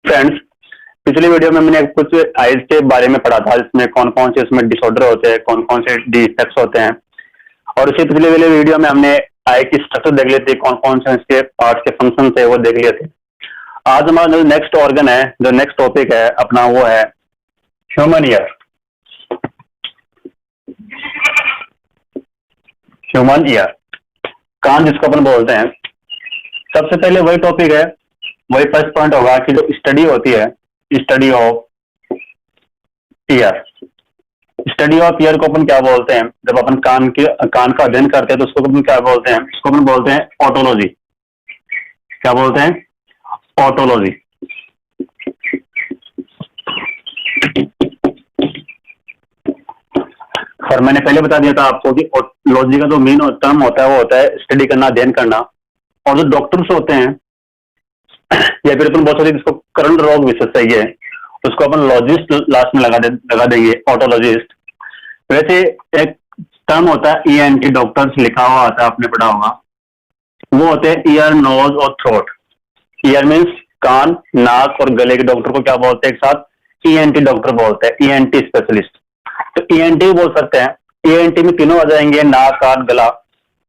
Friends, पिछली video में मैंने कुछ आइज के बारे में पढ़ा था, इसमें कौन कौन से इसमें डिसऑर्डर होते हैं, कौन कौन से डिफेक्ट्स होते हैं। और उसी पिछले वाले वीडियो में हमने आई की स्ट्रक्चर देख लिए थे, कौन कौन से इसके पार्ट के फंक्शन थे वो देख लिए थे। आज हमारा जो नेक्स्ट ऑर्गन है, जो नेक्स्ट टॉपिक है अपना, वो है ह्यूमन ईयर। ह्यूमन ईयर, कान जिसको अपन बोलते हैं। सबसे पहले वही टॉपिक है, वही फर्स्ट पॉइंट होगा कि जो स्टडी होती है, study of year. Study of year को अपन क्या बोलते हैं? जब अपन कान का अध्ययन करते हैं तो उसको अपन क्या बोलते हैं? इसको अपन बोलते हैं ऑटोलॉजी। क्या बोलते हैं? ऑटोलॉजी। सर मैंने पहले बता दिया था आपको कि ऑटोलॉजी का जो मेन टर्म होता है वो होता है स्टडी करना, अध्ययन करना। और जो डॉक्टर्स होते हैं या फिर अपन बहुत सारी जिसको करण रोग विशेषज्ञ है उसको अपन लॉजिस्ट लास्ट में लगा देंगे, ऑटोलॉजिस्ट। वैसे एक टर्म होता है ENT, डॉक्टर्स लिखा हुआ आता है, आपने पढ़ा होगा। वो होते हैं ईयर, नोज और थ्रोट। ईयर मीन्स कान, नाक और गले के डॉक्टर को क्या बोलते हैं एक साथ? ENT डॉक्टर बोलते हैं, ENT स्पेशलिस्ट। तो ENT बोल सकते हैं। ENT में तीनों आ जाएंगे, नाक, कान, गला।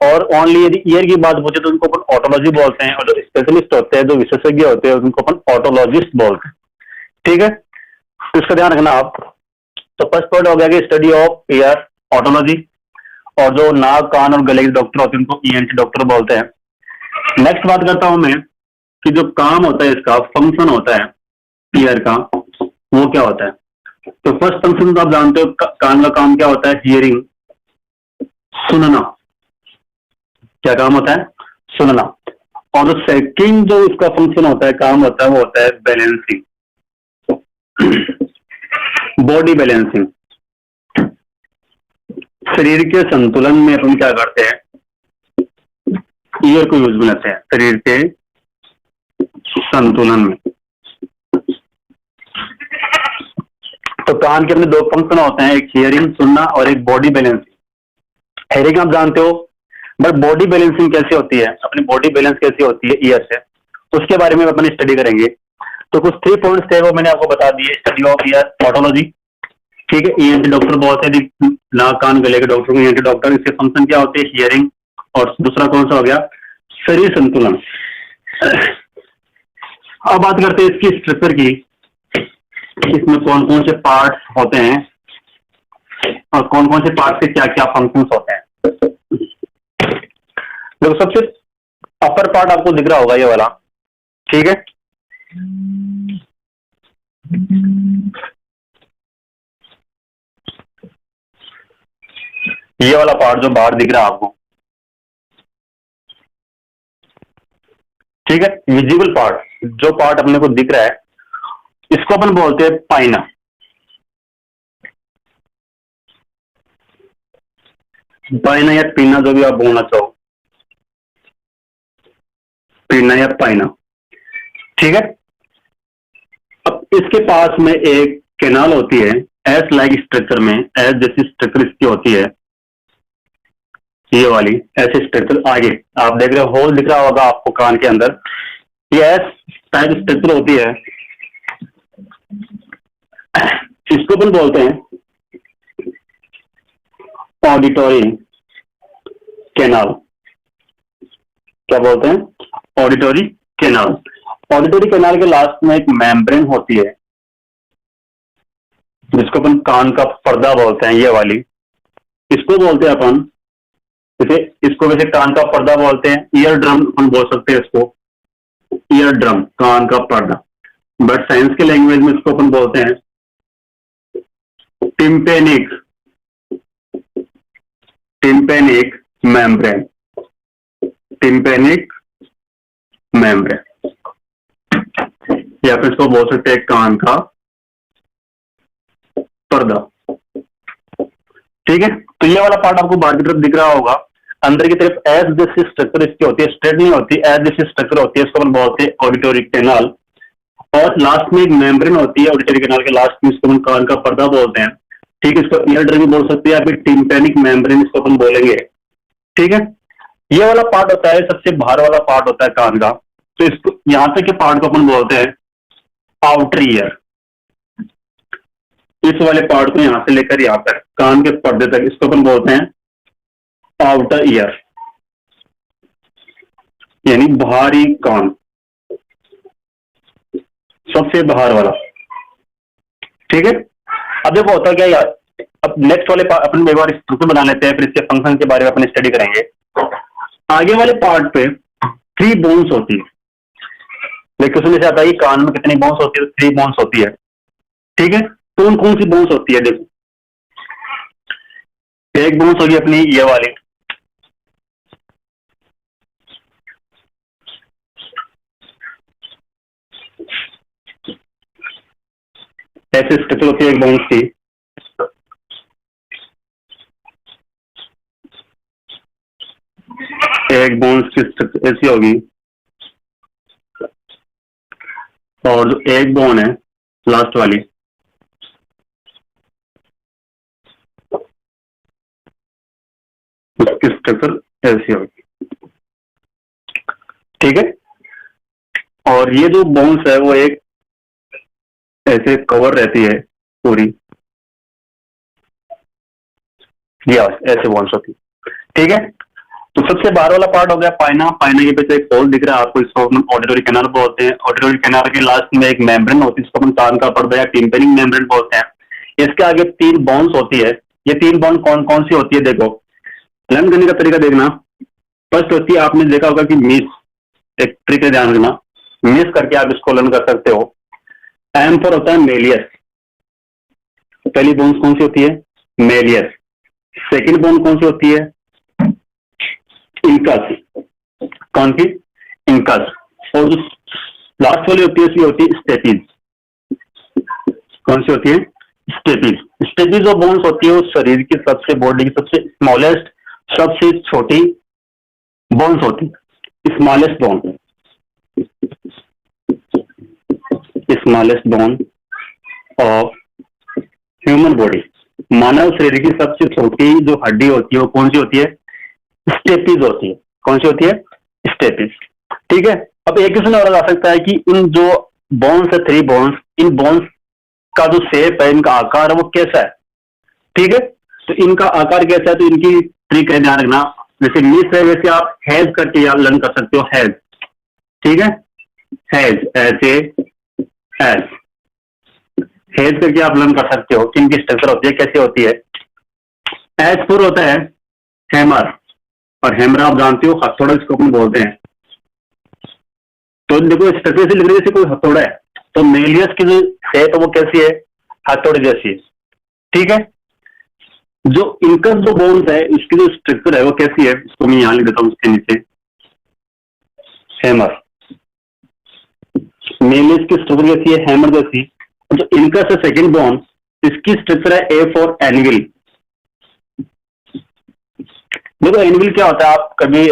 और ओनली यदि ईयर की बात पूछे तो उनको अपन ऑटोलॉजी बोलते हैं, और जो स्पेशलिस्ट होते हैं, जो विशेषज्ञ होते हैं, उनको अपन ऑटोलॉजिस्ट बोलते हैं। ठीक है, इसका ध्यान रखना आप। तो फर्स्ट पॉइंट हो गया कि स्टडी ऑफ ईयर, ऑटोलॉजी। और जो नाक, कान और गले के डॉक्टर होते हैं उनको ENT डॉक्टर बोलते हैं। नेक्स्ट बात करता हूं मैं कि जो काम होता है, इसका फंक्शन होता है ईयर का, वो क्या होता है? तो फर्स्ट फंक्शन तो आप जानते हो, कान का काम क्या होता है? हियरिंग, सुनना। क्या काम होता है? सुनना। और जो सेकंड जो इसका फंक्शन होता है, काम होता है, वो होता है बैलेंसिंग, बॉडी बैलेंसिंग। शरीर के संतुलन में अपन क्या करते हैं? ईयर को यूज में लेते हैं शरीर के संतुलन में। तो कान के अपने दो फंक्शन होते हैं, एक हियरिंग, सुनना, और एक बॉडी बैलेंसिंग। हियरिंग आप जानते हो, बट बॉडी बैलेंसिंग कैसे होती है, अपनी बॉडी बैलेंस कैसी होती है ईयर से, उसके बारे में अपन स्टडी करेंगे। तो कुछ 3 पॉइंट्स थे वो मैंने आपको बता दिए। Study of year, ऑटोलॉजी। ठीक है, ENT डॉक्टर बोलते हैं, नाक, कान, गले के डॉक्टर को ENT डॉक्टर। इसके फंक्शन क्या होते हैं? हियरिंग। और दूसरा कौन सा हो गया? शरीर संतुलन। अब बात करते हैं इसकी स्ट्रक्चर की, इसमें कौन कौन से पार्ट्स होते हैं और कौन कौन से पार्ट से क्या क्या फंक्शंस होते हैं। देखो, सबसे अपर पार्ट आपको दिख रहा होगा ये वाला। ठीक है, ये वाला पार्ट जो बाहर दिख रहा है आपको, ठीक है, विजिबल पार्ट, जो पार्ट अपने को दिख रहा है, इसको अपन बोलते हैं पाइना। पाइना या पीना, जो भी आप बोलना चाहो, पीना या पाइना। ठीक है, अब इसके पास में एक कैनाल होती है, एस लाइक स्ट्रक्चर में, एस जैसी स्ट्रक्चर इसकी होती है, ये वाली ऐसे स्ट्रक्चर। आगे आप देख रहे हो, होल दिख रहा होगा आपको कान के अंदर, ये एस टाइप स्ट्रक्चर होती है। इसको अपन बोलते हैं ऑडिटरी कैनाल। क्या बोलते हैं? Auditory canal. ऑडिटरी कैनाल के लास्ट में एक मेम्ब्रेन होती है, जिसको अपन कान का पर्दा बोलते हैं, ये वाली। इसको बोलते हैं अपन, जैसे इसको वैसे कान का पर्दा बोलते हैं, ईयर ड्रम अपन बोल सकते हैं इसको, ईयर ड्रम, कान का पर्दा। बट साइंस के लैंग्वेज में इसको अपन बोलते हैं टिम्पेनिक मेम्ब्रेन। टिम्पेनिक मेम्ब्रेन, या फिर इसको बोल सकते हैं कान का पर्दा। ठीक है, तो ये वाला पार्ट आपको बाहर की तरफ दिख रहा होगा। अंदर की तरफ एस जैसी स्ट्रक्चर इसकी होती है, स्ट्रेट नहीं होती, एस जैसी स्ट्रक्चर होती है, इसको अपन बोलते हैं ऑडिटरी कैनाल। और लास्ट में एक मेम्ब्रेन होती है ऑडिटरी कैनाल के लास्ट में, इसको अपन कान का पर्दा बोलते हैं। ठीक है, इसको ईयर ड्रम भी बोल सकते हैं, या फिर टिम्पेनिक मेम्ब्रेन इसको अपन बोलेंगे। ठीक है, ये वाला पार्ट होता है सबसे बाहर वाला पार्ट होता है कान का। तो इसको यहाँ तक के पार्ट को अपन बोलते हैं आउटर ईयर, इस वाले पार्ट को यहां से लेकर यहां तक कान के पर्दे तक, इसको अपन बोलते हैं आउटर ईयर, यानी बाहरी कान, सबसे बाहर वाला। ठीक है, अब देखो होता क्या यार, अब नेक्स्ट वाले अपन एक बार स्ट्रक्चर बना लेते हैं, फिर इसके फंक्शन के बारे में अपन स्टडी करेंगे। आगे वाले पार्ट पे 3 बोन्स होती है, लेकिन उसमें से आता है कान में कितनी बोन्स होती है, 3 बोन्स होती है। ठीक है, कौन कौन सी बोन्स होती है, देखो एक बोन्स होगी अपनी ये वाली, ऐसे स्ट्रक्चर होती है एक बोन्स की। एक बोन्स की स्ट्रक्चर ऐसी होगी, और जो एक बोन है लास्ट वाली, उसकी स्ट्रक्चर ऐसी होगी। ठीक है, और ये जो बोन्स है वो एक ऐसे कवर रहती है पूरी, या ऐसे बोन्स होती है। ठीक है, तो सबसे बाहर वाला पार्ट हो गया पाइना। पाइना के पीछे एक होल दिख रहा है आपको, इसको हम ऑडिटरी कैनाल बोलते हैं। ऑडिटरी कैनाल के लास्ट में एक मेम्ब्रेन होती है, जिसको हम कान का पर्दा या टिम्पेनिंग मेम्ब्रेन बोलते हैं। इसके आगे 3 बोन्स होती है। ये 3 बोन कौन कौन सी होती है, देखो लर्न करने का तरीका देखना। फर्स्ट होती है, आपने देखा होगा कि मिस, एक ट्रिक है ध्यान रखना, मिस करके आप इसको लर्न कर सकते हो। एम पर होता है मेलियस, पहली बोन्स कौन सी होती है, मेलियस। सेकेंड बोन कौन सी होती है, इंकस, कौन सी, इंकस। और जो लास्ट वाली होती है उसकी होती है स्टेपीज, कौन सी होती है, स्टेपीज। स्टेपीज और बोन्स होती है उस शरीर की सबसे, बॉडी की सबसे स्मॉलेस्ट, सबसे छोटी बोन्स होती है, smallest bone, smallest bone of human body. मानव शरीर की सबसे छोटी जो हड्डी होती है वो कौन सी होती है, स्टेपीज होती है। कौन सी होती है, स्टेपीज। ठीक है, अब एक क्वेश्चन और आ सकता है कि इन जो बोन्स है 3 बोन्स, इन बोन्स का जो शेप है, इनका आकार है वो कैसा है। ठीक है, तो इनका आकार कैसा है, तो इनकी ट्रिक है ध्यान रखना। जैसे मिस है वैसे आप हैज करके आप लर्न कर सकते हो, हैज। ठीक है, हैज, ऐसे हैज, हैज करके आप लर्न कर सकते हो कि इनकी स्ट्रक्चर होती है कैसे होती है। एच फोर होता है हैमर, और हैमर आप जानते हो हथौड़ा इसको अपन बोलते हैं। तो देखो स्ट्रक्चर से लिख रही जैसे कोई हथौड़ा है, तो मेलियस की जो शेप है वो कैसी है, हथौड़े जैसी। ठीक है, जो इनकस जो बोन्स है इसकी जो स्ट्रक्चर है वो कैसी है, इसको मैं यहां लिख देता हूं उसके नीचे, हैमर। मेलियस की स्ट्रक्चर कैसी है, हैमर जैसी। जो इनकस है सेकेंड बोन, इसकी स्ट्रक्चर है ए फॉर एनविल। देखो एनविल क्या होता है, आप कभी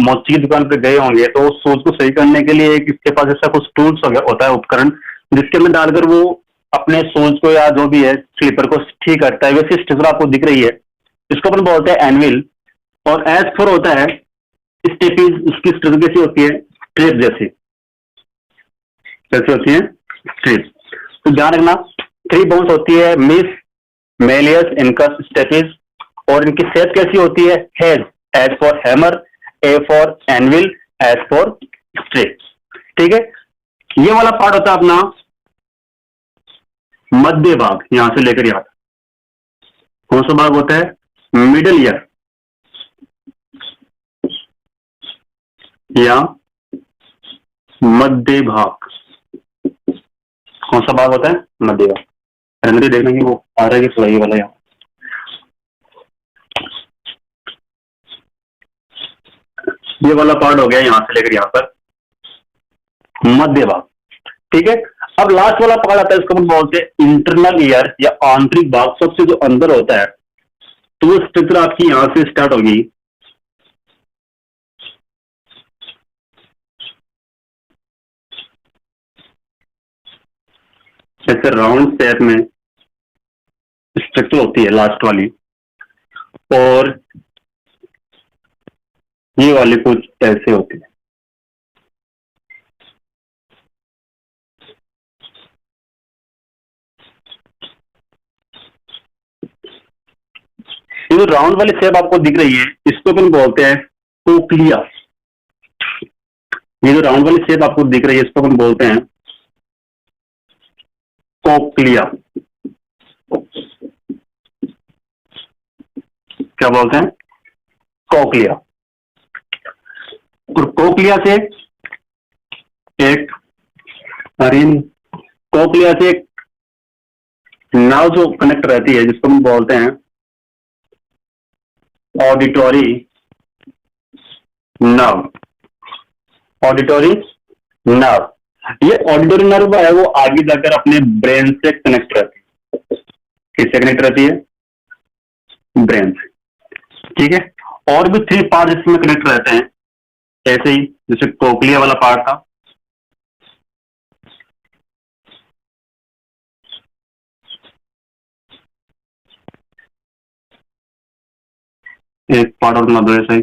मोची की दुकान पे गए होंगे तो सूज को सही करने के लिए इसके पास ऐसा कुछ टूल्स होता है, उपकरण, जिसके अंदर डालकर वो अपने सूज को या जो भी है स्लीपर को ठीक करता है। वैसे स्ट्रक्चर आपको दिख रही है, इसको अपन बोलते हैं एनविल। और एस फोर होता है स्टेपीज, इसकी स्ट्रक्चर कैसी होती है, स्ट्रिप जैसी। कैसी होती है, स्ट्रिप। तो ध्यान रखना 3 बोन्स होती है, मिस, मेलियस, इनकस, स्टेपीज। और इनकी शेप कैसी होती है, hedge, H for hammer, A for anvil, H for strip. ठीक है, ये वाला पार्ट होता है अपना मध्य भाग, यहां से लेकर यहां तक। कौन सा भाग होता है, मिडल ईयर या मध्य भाग। कौन सा भाग होता है, मध्य भाग। रहने देखना कि वो आ रहा है कि थोड़ा ये वाला यहाँ, ये वाला पार्ट हो गया यहां से लेकर यहां पर मध्य भाग। ठीक है, अब लास्ट वाला पार्ट आता है, इसको हम बोलते हैं इंटरनल ईयर या आंतरिक भाग, सबसे जो अंदर होता है। तो वो स्ट्रक्चर आपकी यहां से स्टार्ट होगी, जैसे राउंड शेप में स्ट्रक्चर होती है लास्ट वाली, और ये वाली कुछ ऐसे होती है। जो राउंड वाली शेप आपको दिख रही है इसको अपन बोलते हैं कोक्लिया। ये जो राउंड वाली शेप आपको दिख रही है इसको अपन बोलते हैं कोक्लिया। क्या बोलते हैं? कोक्लिया। और कोक्लिया से एक कोक्लिया से एक नाव जो कनेक्ट रहती है जिसको हम बोलते हैं ऑडिटरी नर्व। ऑडिटरी नर्व, ये ऑडिटरी नर्व है वो आगे जाकर अपने ब्रेन से कनेक्ट रहती है। किससे कनेक्ट रहती है? ब्रेन से। ठीक है, और भी 3 पार्ट इसमें कनेक्ट रहते हैं ऐसे ही जैसे कोक्लिया वाला पार्ट था। एक पार्ट और बना दो ऐसा ही।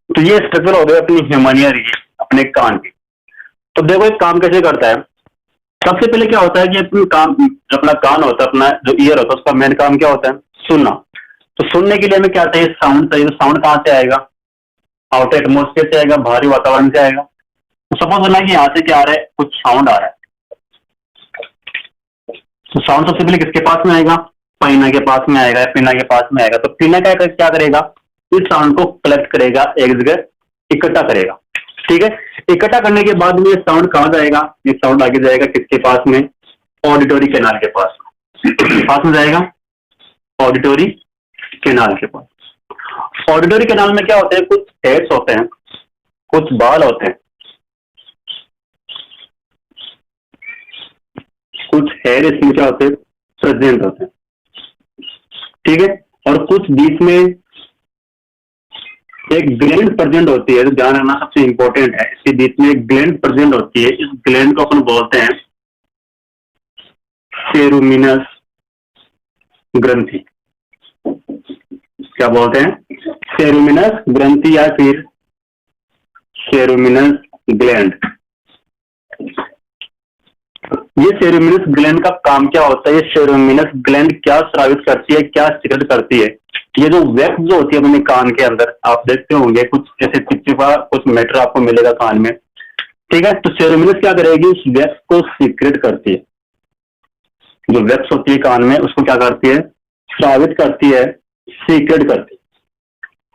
तो ये स्ट्रक्चर हो गया अपनी ह्यूमन अपने कान की। तो देखो एक काम कैसे करता है। सबसे पहले क्या होता है कि अपना कान होता है, अपना जो ईयर होता है उसका मेन काम क्या होता है? सुनना। तो सुनने के लिए हमें क्या चाहिए? साउंड चाहिए। तो साउंड कहाँ से आएगा? आउटर एटमोस्फेयर से आएगा, बाहरी वातावरण से आएगा। तो सपोज करना कि यहाँ से क्या आ रहा है? कुछ साउंड आ रहा है। तो साउंड सबसे पहले किसके पास में आएगा? पैना के पास में आएगा या पिना के पास में आएगा। तो पिना क्या करेगा? इस साउंड को कलेक्ट करेगा, एक जगह इकट्ठा करेगा। ठीक है, इकट्ठा करने के बाद में ये साउंड कहाँ जाएगा? ये साउंड आगे जाएगा किसके पास में? ऑडिटरी कैनाल के पास में जाएगा, ऑडिटरी कैनाल के पास। ऑडिटरी कैनाल में क्या होते हैं? कुछ हेड्स होते हैं, कुछ बाल होते हैं, कुछ हेयर इसमें क्या होते हैं? प्रेजेंट होते हैं। ठीक है, और कुछ बीच में एक ग्लैंड प्रेजेंट होती है, तो ध्यान रखना सबसे इंपॉर्टेंट है। इसके बीच में एक ग्लैंड प्रेजेंट होती है। इस ग्लैंड को अपन बोलते हैं सेरुमिनस ग्रंथि। क्या बोलते हैं? सेरुमिनस ग्रंथि या फिर सेरुमिनस ग्लैंड। ये सेरुमिनस ग्लैंड का काम क्या होता है? ये सेरुमिनस ग्लैंड क्या स्रावित करती है, क्या सिक्रेट करती है? ये जो वैक्स जो होती है अपने कान के अंदर, आप देखते होंगे कुछ ऐसे चिपचिपा कुछ मैटर आपको मिलेगा कान में। ठीक है, तो सेरुमिनस क्या करेगी? उस वैक्स को सीक्रेट करती है। जो वैक्स होती है कान में उसको क्या करती है? स्रावित करती है, सीक्रेट करती है।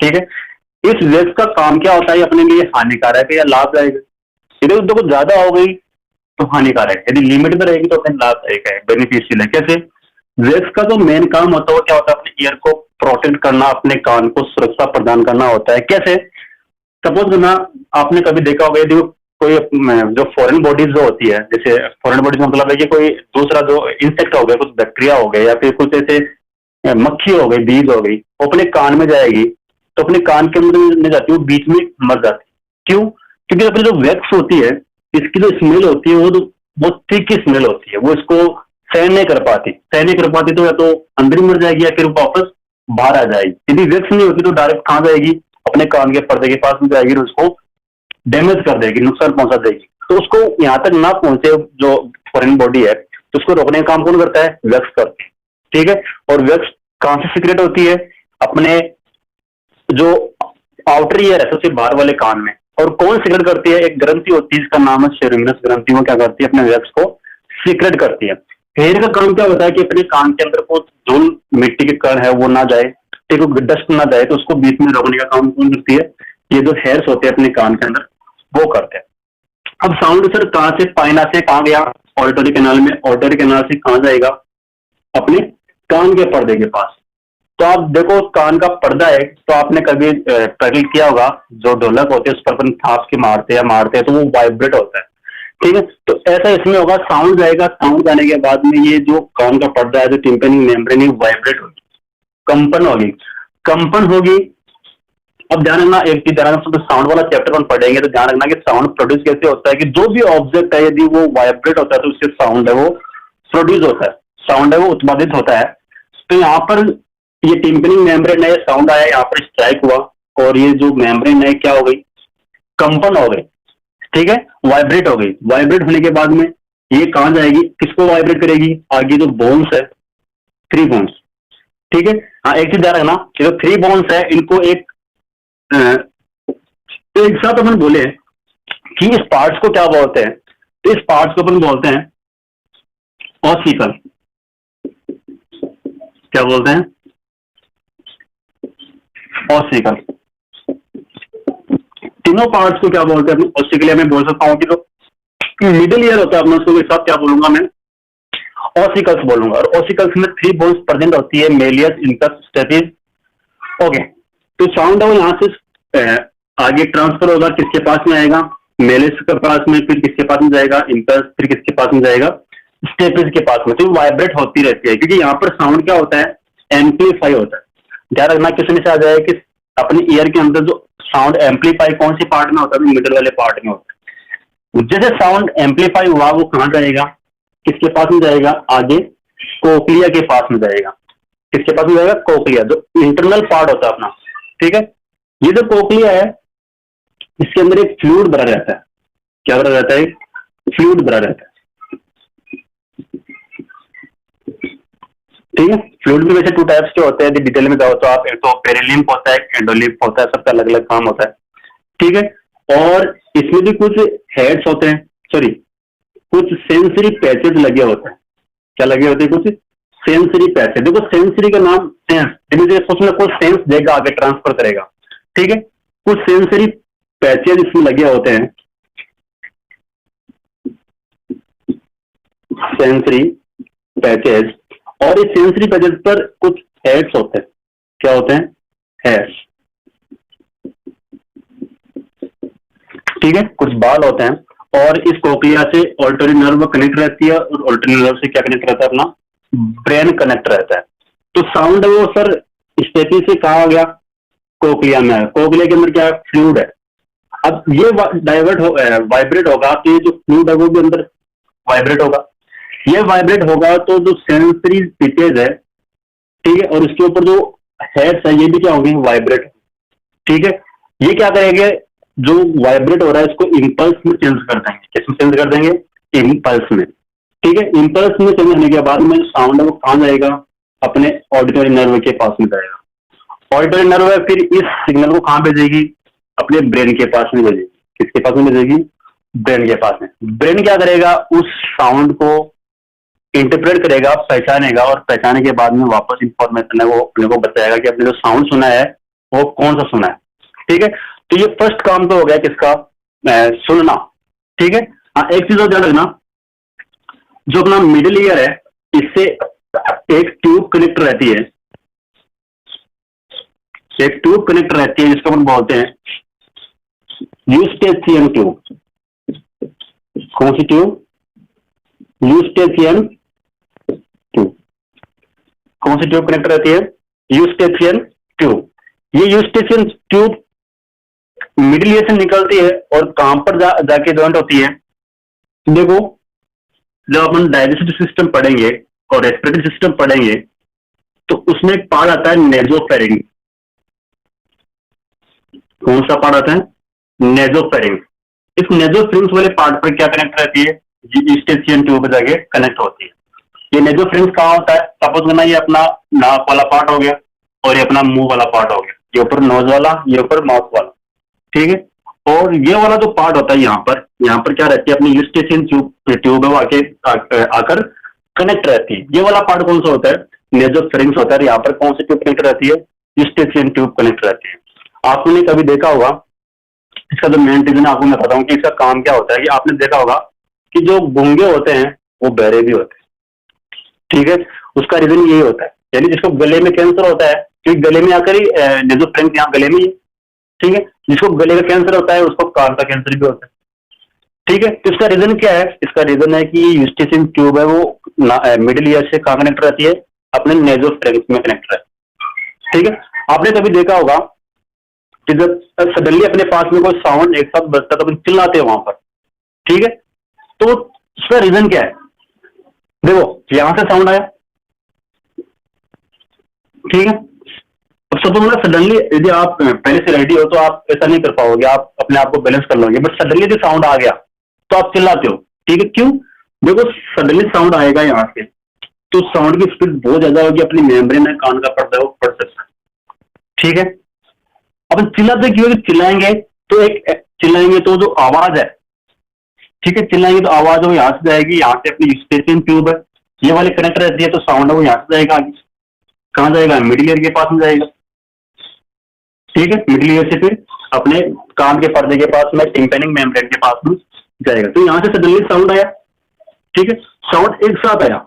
ठीक है, इस वैक्स का काम क्या होता है? अपने लिए हानिकारक है या लाभदायक है? यदि देखो ज्यादा हो गई तो हानिकारक है, यदि लिमिट में रहेगी तो अपने लाभदायक है, बेनिफिशियल है। कैसे? वैक्स का जो मेन काम होता है वो क्या होता है? अपने ईयर को प्रोटेक्ट करना, अपने कान को सुरक्षा प्रदान करना होता है। कैसे? सपोज करना आपने कभी देखा होगा यदि कोई जो फॉरेन बॉडीज जो होती है, जैसे फॉरेन बॉडीज मतलब है कि कोई दूसरा जो इंसेक्ट हो गया, कुछ बैक्टीरिया हो गए या फिर कुछ ऐसे मक्खी हो गई, बीज हो गई, वो अपने कान में जाएगी तो अपने कान के अंदर नहीं जाती, वो बीच में मर जाती। क्यों? क्योंकि अपनी जो वैक्स होती है इसकी जो स्मेल होती है वो थिक स्मेल होती है, वो इसको सहन नहीं कर पाती। सहन नहीं कर पाती तो या तो अंदर ही मर जाएगी या फिर वापस बाहर आ जाएगी। यदि वैक्स नहीं होती तो डायरेक्ट कहाँ जाएगी? अपने कान के पर्दे के पास में जाएगी और उसको डैमेज कर देगी, नुकसान पहुंचा देगी। तो उसको यहाँ तक ना पहुंचे जो फॉरेन बॉडी है, तो उसको रोकने का काम कौन करता है? वैक्स करती है। ठीक है, और वैक्स कहां से सीक्रेट होती है? अपने जो आउटर ईयर है सबसे बाहर वाले कान में। और कौन सीक्रेट करती है? एक ग्रंथि होती है जिसका नाम है सेरुमिनस ग्रंथि। वो क्या करती है? अपने वैक्स को सीक्रेट करती है। हेयर का काम क्या होता है कि अपने कान के अंदर को धूल मिट्टी के कण है वो ना जाए, ठीक है, डस्ट ना जाए, तो उसको बीच में रोकने का काम कौन करती है? ये जो हेयर्स होते हैं अपने कान के अंदर वो करते हैं। अब साउंड सर कहां से? पाइना से कहां गया? ऑडिटरी कैनाल में। ऑडिटरी कैनाल से कहां जाएगा? अपने कान के पर्दे के पास। तो आप देखो कान का पर्दा है, तो आपने कभी प्रैक्टिस किया होगा, जो ढोलक होते हैं उस पर अपन थाप के मारते हैं तो वो वाइब्रेट होता है। ठीक है, तो ऐसा इसमें होगा, साउंड जाएगा, साउंड जाने के बाद में ये जो कान का पर्दा है, जो टिम्पैनिक मेम्ब्रेन है, वाइब्रेट होगी, कंपन होगी। अब ध्यान रखना एक चीज, ध्यान रखना, साउंड वाला चैप्टर हम पढ़ेंगे तो ध्यान रखना कि साउंड प्रोड्यूस कैसे होता है, कि जो भी ऑब्जेक्ट है यदि वो वाइब्रेट होता है तो उससे साउंड है वो प्रोड्यूस होता है, साउंड है वो उत्पादित होता है। तो यहाँ पर ये टिम्पनिंग मेम्ब्रेन है, साउंड आया, यहाँ पर स्ट्राइक हुआ और ये जो मेम्ब्रेन है क्या हो गई, कंपन हो गई, ठीक है, वाइब्रेट हो गई। वाइब्रेट होने के बाद में ये कहां जाएगी, किसको वाइब्रेट करेगी, आगे जो बोन्स है, 3 बोन्स, ठीक है। हाँ एक चीज ध्यान रखना, जो 3 बोन्स है इनको एक साथ अपन बोले कि इस पार्ट्स को क्या बोलते हैं, तो इस पार्ट्स को अपन बोलते हैं ऑसिकल। क्या बोलते हैं, ऑसिकल। तीनों पार्ट्स को क्या बोलते हैं, ऑसिकल में बोल सकता हूँ कि जो मिडिल ईयर होता है अपना, उसको साथ क्या बोलूंगा मैं, ऑसिकल्स बोलूंगा। और ऑसिकल्स में 3 बोन्स प्रेजेंट होती है, मेलियस, इंकस, स्टेपिस। ओके, तो साउंड है वो यहाँ से आगे ट्रांसफर होगा, किसके पास में आएगा, मेलिस के पास में, फिर किसके पास में जाएगा, इंकस, फिर किसके पास में जाएगा, स्टेपिस के पास में। तो वाइब्रेट होती रहती है, क्योंकि यहाँ पर साउंड क्या होता है, एम्पलीफाई होता है। ध्यान रखना किसमें से आ जाए कि अपने ईयर के अंदर जो साउंड एम्पलीफाई कौन सी पार्ट में होता है, मिडिल वाले पार्ट में होता है। जैसे साउंड एम्पलीफाई हुआ वो कहां जाएगा, किसके पास में जाएगा, आगे कोक्लिया के पास में जाएगा। किसके पास में जाएगा, कोक्लिया, जो इंटरनल पार्ट होता है अपना, ठीक है। ये जो कोक्लिया है इसके अंदर एक फ्लूइड भरा रहता है। क्या भरा रहता है, फ्लूइड भरा रहता है, ठीक है। फ्लूइड में वैसे 2 टाइप्स के होते हैं, यदि डिटेल में जाओ तो आप, एक तो पेरिलिम्फ होता है, एंडोलिम्फ होता है, सबका अलग अलग काम होता है, ठीक है। और इसमें भी कुछ हेड्स होते हैं, सॉरी कुछ सेंसरी पैचेज लगे होते हैं। क्या लगे होते हैं, कुछ सेंसरी पैचेज। देखो सेंसरी का नाम सेंस, उसमें कुछ सेंस देगा, आगे ट्रांसफर करेगा, ठीक है। कुछ सेंसरी पैचेज इसमें लगे होते हैं, सेंसरी पैचेज। और इस सेंसरी पैचेज पर कुछ हेड्स होते हैं। क्या होते हैं, हेड्स, ठीक है, कुछ बाल होते हैं। और इस कोक्लिया से ऑल्टरी नर्व कनेक्ट रहती है, और ऑल्टरी नर्व से क्या कनेक्ट रहता है, अपना ब्रेन कनेक्ट रहता है। तो साउंड है वो सर स्टेपी से कहा आ गया, कोक्लिया में है। कोक्लिया के अंदर क्या है, फ्लूइड है। अब ये डाइवर्ट हो वाइब्रेट होगा तो ये जो फ्लूइड है वो भी अंदर वाइब्रेट होगा। ये वाइब्रेट होगा तो जो सेंसरी पिचेज है, ठीक है, और उसके ऊपर जो हेड्स है ये भी क्या होंगे, वाइब्रेट, ठीक है। ये क्या करेंगे, जो वाइब्रेट हो रहा है इसको इंपल्स में चेंज कर देंगे। किसमें चेंज कर देंगे, इंपल्स में, ठीक है। इंपल्स में चेंज होने के बाद में साउंड है वो कहां जाएगा, अपने ऑडिटरी नर्व के पास में जाएगा। ऑडिटरी नर्व है फिर इस सिग्नल को कहां भेजेगी, अपने ब्रेन के पास में भेजेगी। किसके पास में भेजेगी, ब्रेन के पास में। ब्रेन क्या करेगा, उस साउंड को इंटरप्रेट करेगा, पहचानेगा, और पहचाने के बाद में वापस इंफॉर्मेशन है वो अपने को बताएगा कि अपने जो साउंड सुना है वो कौन सा सुना है, ठीक है। तो ये फर्स्ट काम तो हो गया किसका, सुनना, ठीक है। हाँ एक चीज और ध्यान रखना, जो अपना मिडिल ईयर है इससे एक ट्यूब कनेक्ट रहती है, एक ट्यूब कनेक्ट रहती है जिसको अपन बोलते हैं यूस्टेशियन ट्यूब। कौन सी ट्यूब, यूस्टेशियन ट्यूब। कौन सी ट्यूब कनेक्ट रहती है, यूस्टेशियन ट्यूब। ये यूस्टेशियन ट्यूब मिडिल ईयर से निकलती है और कहां पर जाके जॉइंट होती है। देखो जब अपन डाइजेस्टिव सिस्टम पढ़ेंगे और रेस्पिरेटरी सिस्टम पढ़ेंगे तो उसमें एक पार्ट आता है नेजोफेरिंग। कौन सा पार्ट आता है, नेजोफेरिंग। इस नेजोफेरिंग्स वाले पार्ट पर क्या कनेक्ट रहती है, यूस्टेशियन ट्यूब पर जाके कनेक्ट होती है। ये नेजोफेरिंग्स कहाँ होता है, सपोज करना ये अपना नाक वाला पार्ट हो गया और ये अपना मुंह वाला पार्ट हो गया, ये ऊपर नोज वाला, ये ऊपर माउथ वाला, ठीक है। और ये वाला जो पार्ट होता है यहाँ पर क्या रहती है, अपनी यूस्टेशियन ट्यूब आके आकर कनेक्ट रहती है। ये वाला पार्ट कौन सा होता है, नेजोफेरिंग्स होता है। यहाँ पर कौन सी ट्यूब कनेक्ट रहती है, यूस्टेशियन ट्यूब कनेक्ट रहती है। आपने कभी देखा होगा, इसका जो मेन रीजन आपको मैं बताऊं कि इसका काम क्या होता है, कि आपने देखा होगा कि जो गूंगे होते हैं वो बहरे भी होते हैं, ठीक है। उसका रीजन यही होता है, यानी जिसको गले में कैंसर होता है, क्योंकि गले में आकर ही नेजोफेरिंग्स यहाँ गले में ही, ठीक है। जिसको गले का कैंसर होता है उसको कान का कैंसर भी होता है, ठीक है। तो इसका रीजन क्या है, इसका रीजन है कि यूस्टेशियन ट्यूब है वो मिडिल ईयर से कहाँ कनेक्ट रहती है, अपने नेजोफेरिंग्स में कनेक्ट रहती है, ठीक है। आपने कभी देखा होगा कि जब सडनली अपने पास में कोई साउंड एक साथ बजता है तो अपन चिल्लाते हैं वहां पर, ठीक है। तो उसका रीजन क्या है? देखो यहां से साउंड आया, ठीक है। अब सपोज ना सडनली यदि आप पहले से रेडी हो तो आप ऐसा नहीं कर पाओगे, आप अपने आप को बैलेंस कर लोगे, बट सडनली यदि साउंड आ गया तो आप चिल्लाते हो, ठीक है। क्यों? देखो सडनली साउंड आएगा यहाँ से तो साउंड की स्पीड बहुत ज्यादा होगी, अपनी मेम्ब्रेन है कान का पर्दा है वो पड़ सकता है, ठीक है। अपन चिल्लाते क्यों? चिल्लाएंगे तो एक चिल्लाएंगे तो जो आवाज है, ठीक है, चिल्लाएंगे तो आवाज वो यहाँ से जाएगी, यहाँ से अपनी स्पेसियन ट्यूब है ये वाले कनेक्ट रहती है, तो साउंड है वो यहाँ से जाएगा, आगे कहाँ जाएगा? मिडिल ईयर के पास में जाएगा, ठीक है। मिडिल ईयर से फिर अपने कान के पर्दे के पास में टिम्पैनिक मेम्ब्रेन के पास में जाएगा। तो यहाँ से सडनली साउंड आया, ठीक है, साउंड एक साथ आया,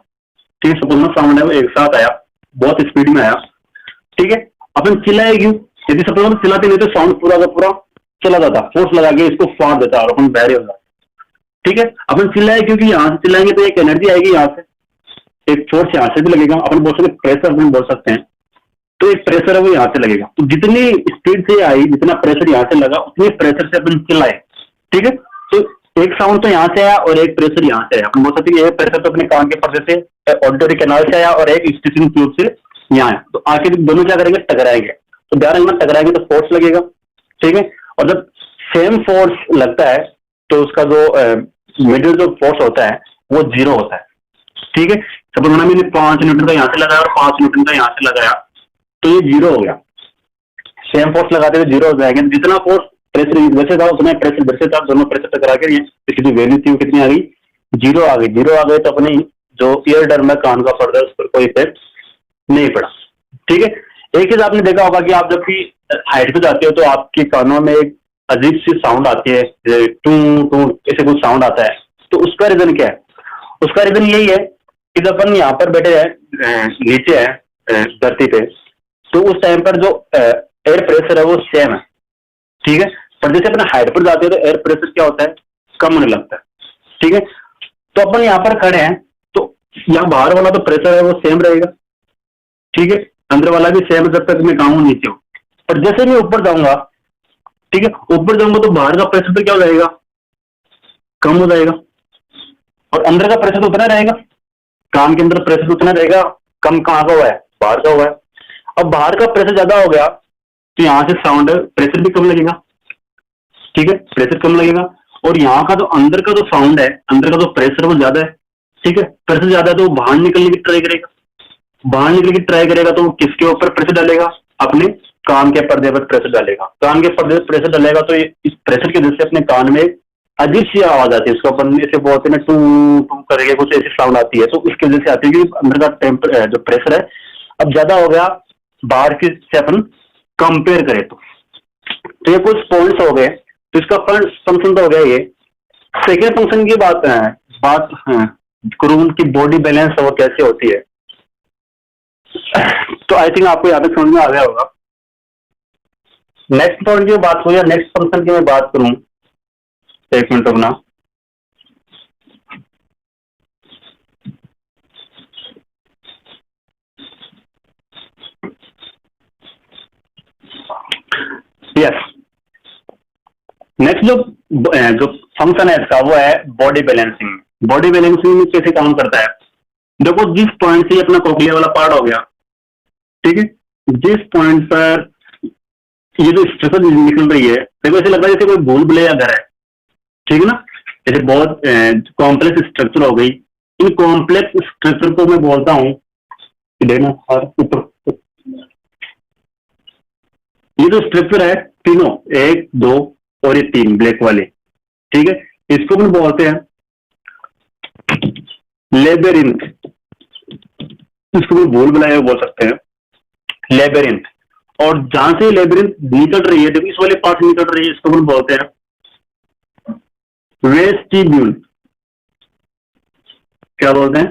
ठीक है, सपोज साउंड है वो एक साथ आया, बहुत स्पीड में आया, ठीक है। अपन चिल्लाए क्यों? यदि सपोज हम चिल्लाते नहीं तो साउंड पूरा का पूरा चला जाता, फोर्स लगा के इसको फाड़ देता और अपन बहरे हो जाते, ठीक है। अपन चिल्लाए क्योंकि यहाँ से चिल्लाएंगे तो एक एनर्जी आएगी, यहाँ से एक फोर्स यहाँ से भी लगेगा, अपन बोल सकते प्रेशर अपन बोल सकते हैं, तो एक प्रेशर है वो यहाँ से लगेगा। तो जितनी स्पीड से आई, जितना प्रेशर यहाँ से लगा उतनी प्रेशर से अपन चिल्लाए, ठीक है। तो एक साउंड तो यहाँ से आया और एक प्रेशर यहाँ से आया, अपन बोल सकते हैं एक प्रेशर तो अपने कान के पर्दे से ऑडिटरी कैनाल से आया और एक स्टीचिंग ट्यूब से यहाँ आया, तो आखिर दोनों क्या करेंगे? टकराएंगे। तो ध्यान रखना टकराएंगे तो फोर्स लगेगा, ठीक है। और जब सेम फोर्स लगता है तो उसका जो मिडिल जो फोर्स होता है वो जीरो होता है, ठीक है। सपोज मैंने 5 न्यूटन का यहाँ से लगाया और 5 न्यूटन का यहाँ से लगाया तो ये जीरो हो गया, सेम फोर्स लगाते हुए जीरो हो जाएंगे। जितना फोर्स प्रेशर वैसे था उतना प्रेशर वैसे था, दोनों प्रेशर टकरा के कितनी वैल्यू थी वो कितनी आ गई? जीरो आ गई। जीरो आ गई तो अपनी जो ईयर डर्म है कान का पर्दा उस पर कोई इफेक्ट नहीं पड़ा, ठीक है। एक चीज आपने देखा होगा कि आप जब भी हाइट पे जाते हो तो आपके कानों में एक अजीब सी साउंड आती है, टू टू ऐसे कुछ साउंड आता है, तो उसका रीजन क्या है? उसका रीजन यही है कि जब अपन यहाँ पर बैठे हैं नीचे है धरती पे, तो उस टाइम पर जो एयर प्रेशर है वो सेम है, ठीक है। पर जैसे अपन हाइट पर जाते हैं तो एयर प्रेशर क्या होता है? कम होने लगता है, ठीक है। तो अपन यहाँ पर खड़े हैं तो यहाँ बाहर वाला तो प्रेशर है वो सेम रहेगा, ठीक है, अंदर वाला भी सेम जब तक मैं गाऊँ नीचे हूँ। पर जैसे मैं ऊपर जाऊंगा, ठीक है, ऊपर जाऊंगा तो बाहर का प्रेशर तो क्या हो जाएगा? कम हो जाएगा, और अंदर का प्रेशर तो उतना रहेगा, कान के अंदर प्रेशर उतना रहेगा, कम कहाँ का हुआ है? बाहर का हुआ है। अब बाहर का प्रेशर ज्यादा हो गया तो यहाँ से साउंड प्रेशर भी कम लगेगा, ठीक है, प्रेशर कम लगेगा। और यहाँ का जो अंदर का जो साउंड है, अंदर का जो प्रेशर वो ज्यादा है, ठीक है, प्रेशर ज्यादा है तो वो बाहर निकलने की ट्राई करेगा, बाहर निकलने की ट्राई करेगा तो किसके ऊपर प्रेशर डालेगा? अपने कान के पर्दे पर प्रेशर डालेगा। कान के पर्दे पर प्रेशर डालेगा तो इस प्रेशर की वजह से अपने कान में अजीब सी आवाज आती है, इसको अपन ऐसे बोलते हैं टू टू करके कुछ ऐसी साउंड आती है, तो उसकी वजह से आती है कि अंदर का जो प्रेशर है अब ज्यादा हो गया बाहर के से अपन कंपेयर करें तो ये कुछ पॉइंट्स हो गए। तो इसका फर्स्ट फंक्शन तो हो गया ये। सेकेंड फंक्शन की बात करूँ कि बॉडी बैलेंस और कैसे होती है, तो आई थिंक आपको यहाँ पे समझ में आ गया होगा। नेक्स्ट पॉइंट की बात हो या नेक्स्ट फंक्शन की मैं बात करूं, एक मिनट रुकना। यस, नेक्स्ट जो फंक्शन है इसका वो है बॉडी बैलेंसिंग। बॉडी बैलेंसिंग में कैसे काम करता है? देखो जिस पॉइंट से अपना कोक्लिया वाला पार्ट हो गया, ठीक है, जिस पॉइंट पर ये जो स्ट्रक्चर निकल रही है, देखो ऐसे लग रहा है जैसे कोई भूल भुलैया घर है, ठीक है ना, जैसे बहुत कॉम्प्लेक्स स्ट्रक्चर हो गई। इन कॉम्प्लेक्स स्ट्रक्चर को मैं बोलता हूँ, देखना ऊपर, ये जो स्ट्रक्चर है तीनों, 1 2 और ये 3 ब्लैक वाले, ठीक है, इसको हम बोलते हैं लेबेरिंथ। इसको भी भूल भुलैया बोल सकते हैं, लेबेरिंथ। और जहां से लेबेरिंथ निकल रही है, देखो इस वाले पार्ट से निकल रही है, इसको हम बोलते हैं वेस्टिब्यूल। क्या बोलते हैं?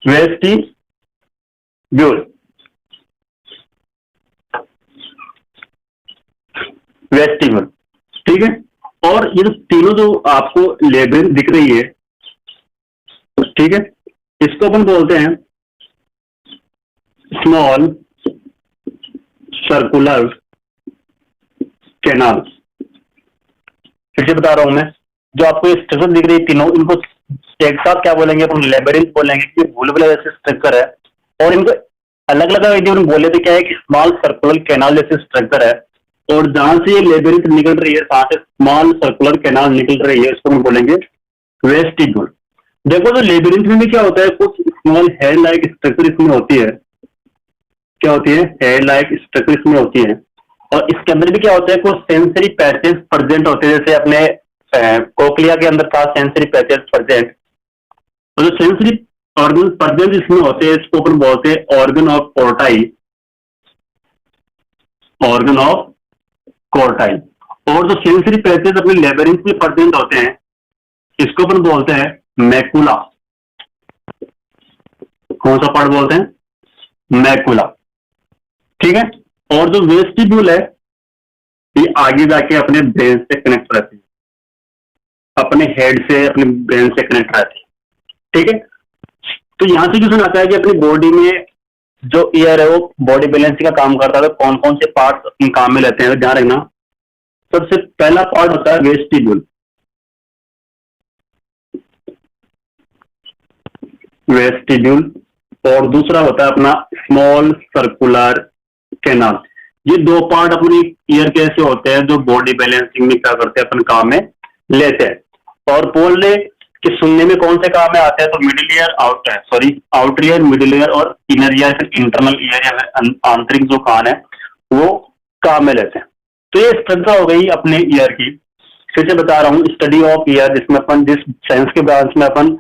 वेस्टिब्यूल। वेस्टिब्यूल, ठीक है। और ये तीनों जो आपको लेबेरिंथ दिख रही है, ठीक है, इसको अपन बोलते हैं स्मॉल सर्कुलर कैनाल। फिर से बता रहा हूं मैं, जो आपको स्ट्रक्चर दिख रही है तीनों, इनको एक साथ क्या बोलेंगे अपन, लेबिरिंथ बोलेंगे, कि बुलबुला जैसे स्ट्रक्चर है। और इनको अलग अलग आइडिया बोले थे क्या है कि स्मॉल सर्कुलर कैनाल जैसे स्ट्रक्चर है, और जहां से ये लेबिरिंथ निकल रही है, जहां से स्मॉल सर्कुलर कैनाल निकल रही है, इसको हम बोलेंगे वेस्टिब्यूल। देखो तो लेबिरिंथ में भी क्या होता है, कुछ स्मॉल हेड लाइक स्ट्रक्चर इसमें होती है। क्या होती है? हेड लाइक स्ट्रक्चर इसमें होती है। और इसके अंदर भी क्या होता है, कुछ सेंसरी पैचेस प्रेजेंट होते हैं, जैसे अपने कोक्लिया के अंदर था सेंसरी पैचेस प्रेजेंट। तो जो सेंसरी ऑर्गन प्रेजेंट इसमें होते हैं, इसको अपन बोलते हैं ऑर्गन ऑफ कोर्टाई, ऑर्गन ऑफ कोर्टाई। और जो सेंसरी पैचेस अपने लेबिरिंथ में प्रेजेंट होते हैं, इसको अपन बोलते हैं मैकुला। कौन सा पार्ट बोलते हैं? मैकुला। ठीक है। और जो वेस्टिब्यूल है, ये आगे जाके अपने ब्रेन से कनेक्ट रहती है, अपने हेड से, अपने ब्रेन से कनेक्ट रहती है। ठीक है। तो यहां से क्वेश्चन आता है कि अपनी बॉडी में जो ईयर है वो बॉडी बैलेंसिंग का काम करता है, तो कौन कौन से पार्ट अपने काम में लेते हैं, ध्यान रखना। सबसे पहला पार्ट होता है वेस्टिब्यूल। वेस्टिब्यूल। और दूसरा होता है अपना स्मॉल सर्कुलर कैनाल। ये दो पार्ट अपनी ईयर के ऐसे होते हैं जो बॉडी बैलेंसिंग में क्या करते हैं, अपन काम में लेते हैं। और बोल ले कि सुनने में कौन से काम में आते हैं, तो middle ear, outer ear, middle ear और इनर ईयर, फिर इंटरनल ईयर या आंतरिक जो कान है वो काम में लेते हैं। तो ये स्ट्रक्चर हो गई अपने ईयर की। फिर से बता रहा हूँ, स्टडी ऑफ ईयर, जिसमें अपन जिस साइंस के ब्रांच में अपन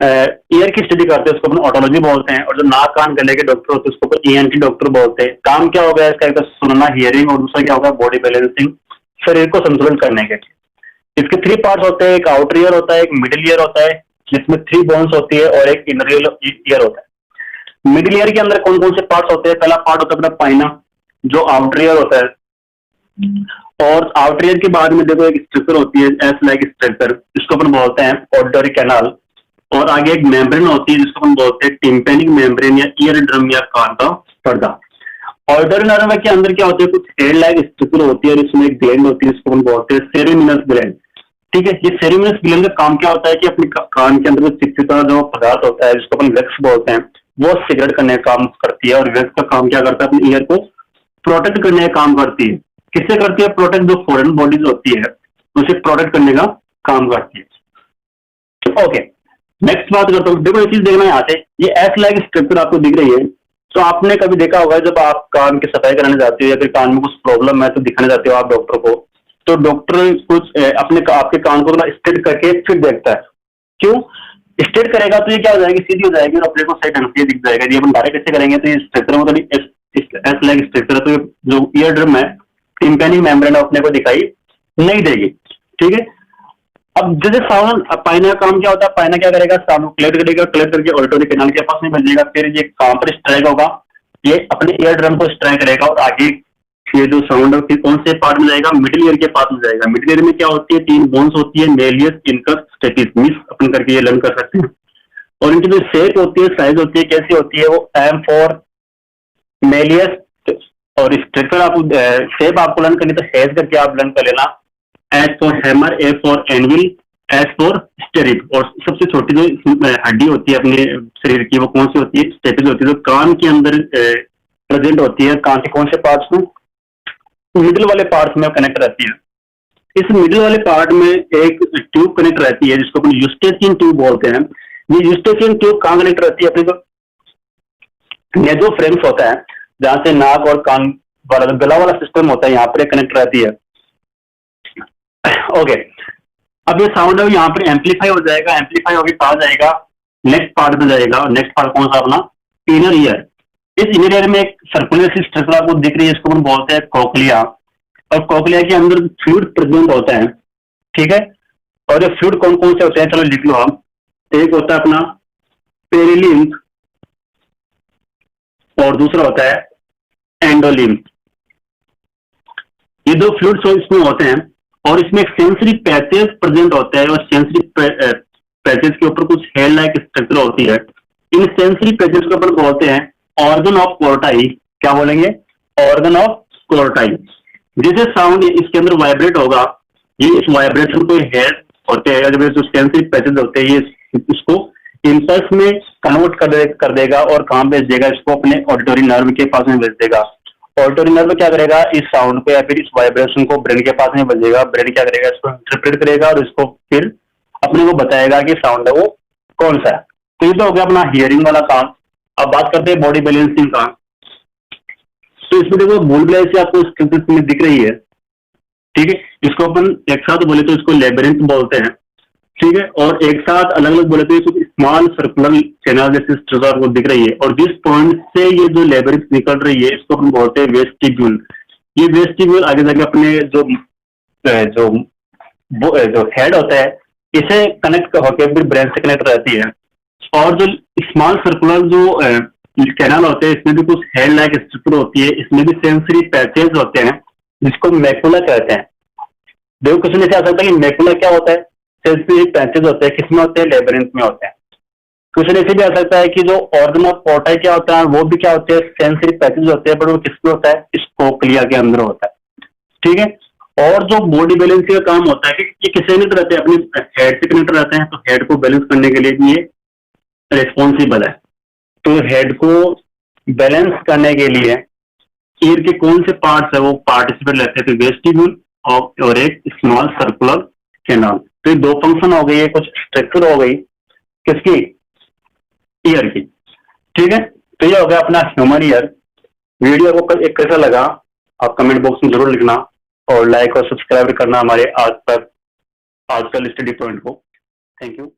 ईयर की स्टडी करते हैं उसको अपन ऑटोलॉजी बोलते हैं। और जो नाक कान गले के डॉक्टर होते हैं उसको अपन ईएनटी डॉक्टर बोलते हैं। काम क्या होगा इसका? एक तो सुनना, हियरिंग, और दूसरा क्या होगा, बॉडी बैलेंसिंग, शरीर को संतुलित करने के। इसके 3 पार्ट होते हैं, एक आउटर ईयर होता है, एक मिडिल ईयर होता है जिसमें 3 बोन्स होती है, और एक इनर ईयर होता है। मिडिल ईयर के अंदर कौन कौन से पार्ट्स होते हैं? पहला पार्ट होता है अपना पाइना, जो आउटर ईयर होता है। और आउटर ईयर के बाद में देखो एक स्ट्रक्चर होती है, एस लाइक स्ट्रक्चर, इसको अपन बोलते हैं ऑडिटरी कैनाल। और आगे एक मेम्ब्रेन होती है जिसको हम बोलते हैं टिम्पेनिक मेम्ब्रेन, या ईयर ड्रम, या कान का पर्दा। ऑडिटरी नर्व के अंदर क्या होते हैं, कुछ हेड लाइक स्ट्रक्चर होती है, और इसमें एक ग्लैंड होती है जिसको हम बोलते हैं सेरेमिनस ग्लैंड। ठीक है। ये सेरेमिनस ग्लैंड का काम क्या होता है कि अपने कान के अंदर चिपचिपा जो पदार्थ होता है जिसको अपन वैक्स बोलते हैं, वो सिगरेट करने का काम करती है। और वैक्स का काम क्या करता है, अपने ईयर को प्रोटेक्ट करने का काम करती है। किससे करती है प्रोटेक्ट? जो फॉरेन बॉडीज होती है उसे प्रोटेक्ट करने का काम करती है। ओके, नेक्स्ट बात करता हूँ। देखो ये चीज देखना, यहाँ से ये एस लाइक स्ट्रक्चर आपको दिख रही है। तो आपने कभी देखा होगा जब आप कान की सफाई कराने जाते हो या फिर कान में कुछ प्रॉब्लम है तो दिखाने जाते हो आप डॉक्टर को, तो डॉक्टर कुछ आपके कान को थोड़ा स्ट्रेट करके फिर देखता है। क्यों स्ट्रेट करेगा? तो ये क्या हो जाएगी, सीधी हो जाएगी और अपने को सही ढंग से दिख जाएगा। ये अपन डायरेक्ट कैसे करेंगे, तो ये स्ट्रक्चर में थोड़ी एस लाइक स्ट्रक्चर है, तो जो ईयर ड्रम है, टिम्पेनिक मेम्ब्रेन, अपने को दिखाई नहीं देगी। ठीक है। अब जैसे साउंड, पाइना का काम क्या होता है, पाइना क्या करेगा, साउंड कलेक्ट करेगा, कलेक्ट करके ऑडिटरी कैनाल के पास में भेजेगा। फिर ये कहां पर स्ट्राइक होगा, ये अपने ईयर ड्रम को स्ट्राइक करेगा, और आगे ये जो साउंड है फिर कौन से पार्ट में जाएगा, मिडिल ईयर के पास में जाएगा। मिडिल ईयर में क्या होती है, 3 बोन्स होती है, मेलियस, इनकस, स्टेपिस, मिस अपन करके ये लर्न कर सकते हैं। और इनकी जो शेप होती है, साइज होती है, कैसी होती है, वो एम फॉर मेलियस, और स्ट्रक्चर आप शेप आपको लर्न करनी तो हेज करके आप लर्न कर लेना। S for hammer, A for anvil, S for stirrup. और सबसे छोटी जो हड्डी होती है अपने शरीर की, वो कौन सी होती है, स्टेपिस होती है, जो कान के अंदर प्रेजेंट होती है। कान के कौन से पार्ट्स में, मिडिल वाले पार्ट्स में कनेक्ट रहती है। इस मिडिल वाले पार्ट में एक ट्यूब कनेक्ट रहती है जिसको अपन यूस्टेशियन ट्यूब बोलते हैं। ये यूस्टेशियन ट्यूब कहाँ कनेक्ट रहती है, अपने जो नेजोफ्रेंस होता है, जहां से नाक और कान वाला जो गला वाला सिस्टम होता है, यहाँ पर कनेक्ट रहती है। ओके, अब ये साउंड है यहाँ पर एम्पलीफाई हो जाएगा, एम्पलीफाई होकर कहा जाएगा नेक्स्ट पार्ट में जाएगा। नेक्स्ट पार्ट कौन सा, अपना इनर ईयर। इस इनर ईयर में एक सर्कुलर सी स्ट्रक्चर आपको दिख रही है, इसको हम बोलते हैं कोक्लिया। और कोक्लिया के अंदर फ्लूइड प्रेजेंट होता है। ठीक है। और ये फ्लूइड कौन कौन से होते हैं, चलो लिख लो हम। एक होता है अपना पेरिलिम्फ, और दूसरा होता है एंडोलिम्फ। ये 2 फ्लूइड्स इसमें होते हैं, और इसमें एक सेंसरी पैचेस प्रेजेंट होता है, और सेंसरी पैचेस के ऊपर कुछ हेयर लाइक स्ट्रक्चर होती है। इन सेंसरी पैचेस को अपन बोलते हैं ऑर्गन ऑफ कोर्टाई। क्या बोलेंगे, ऑर्गन ऑफ कोर्टाई। जैसे साउंड इसके अंदर वाइब्रेट होगा, ये इस वाइब्रेशन को हेड होते हैं, जब जो सेंसिटिव पैचेज होते हैं, ये इसको इम्पल्स में कन्वर्ट कर देगा और कहाँ भेज देगा, इसको अपने ऑडिटरी नर्व के पास में भेज देगा। ऑडिटरी नर्व क्या करेगा, इस साउंड को या फिर इस वाइब्रेशन को ब्रेन के पास में भेजेगा। ब्रेन क्या करेगा, इसको इंटरप्रेट करेगा और इसको फिर अपने को बताएगा कि साउंड है वो कौन सा है। तो ये तो हो गया अपना हियरिंग वाला काम। अब बात करते हैं बॉडी बैलेंसिंग का। तो इसमें देखो भूल भुलैया से आपको स्क्रीन में दिख रही है, ठीक है। इसको अपन एक साथ बोले तो इसको लेबिरिंथ बोलते हैं, ठीक है। और एक साथ अलग अलग बोले तो कुछ स्मॉल सर्कुलर चैनल जैसी स्ट्रक्चर आपको दिख रही है, और जिस पॉइंट से ये जो लेबिरिंथ निकल रही है इसको अपन बोलते हैं वेस्टिब्यूल। ये वेस्टिब्यूल आगे जाके अपने जो हेड होता है इसे कनेक्ट होकर फिर ब्रेन से कनेक्ट रहती है। और जो स्मॉल सर्कुलर जो कैनाल होते हैं इसमें भी कुछ हेड लाइक स्ट्रक्चर होती है, इसमें भी सेंसरी पैचेज होते हैं जिसको मैकुला कहते हैं। देखो क्वेश्चन ऐसे आ सकता है कि मैकुला क्या होता है, सेंसरी पैचेज होते हैं, किसमें होते हैं, लेबिरिंथ में होते हैं। क्वेश्चन ऐसे भी आ सकता है कि जो ऑर्गन ऑफ पोर्टाई क्या होता है, वो भी क्या होते हैं, सेंसरी पैचेज होते हैं, पर वो किसमें होता है, इस कोक्लिया के अंदर होता है, ठीक है। और जो बॉडी बैलेंसिंग का काम होता है कि ये किससे कनेक्ट रहते हैं, अपनी हेड से कनेक्ट रहते हैं, तो हेड को बैलेंस करने के लिए भी ये रिस्पॉन्सिबल है। तो हेड को बैलेंस करने के लिए ईयर के कौन से पार्ट्स है वो पार्टिसिपेट लेते हैं, तो वेस्टिब्यूल और एक स्मॉल सर्कुलर कैनाल। तो ये दो फंक्शन हो गई है, कुछ स्ट्रक्चर हो गई किसकी, ईयर की, ठीक है। तो ये हो गया अपना ह्यूमन ईयर। वीडियो को एक कैसा लगा आप कमेंट बॉक्स में जरूर लिखना, और लाइक और सब्सक्राइब करना हमारे आजकल स्टडी पॉइंट को। Thank you.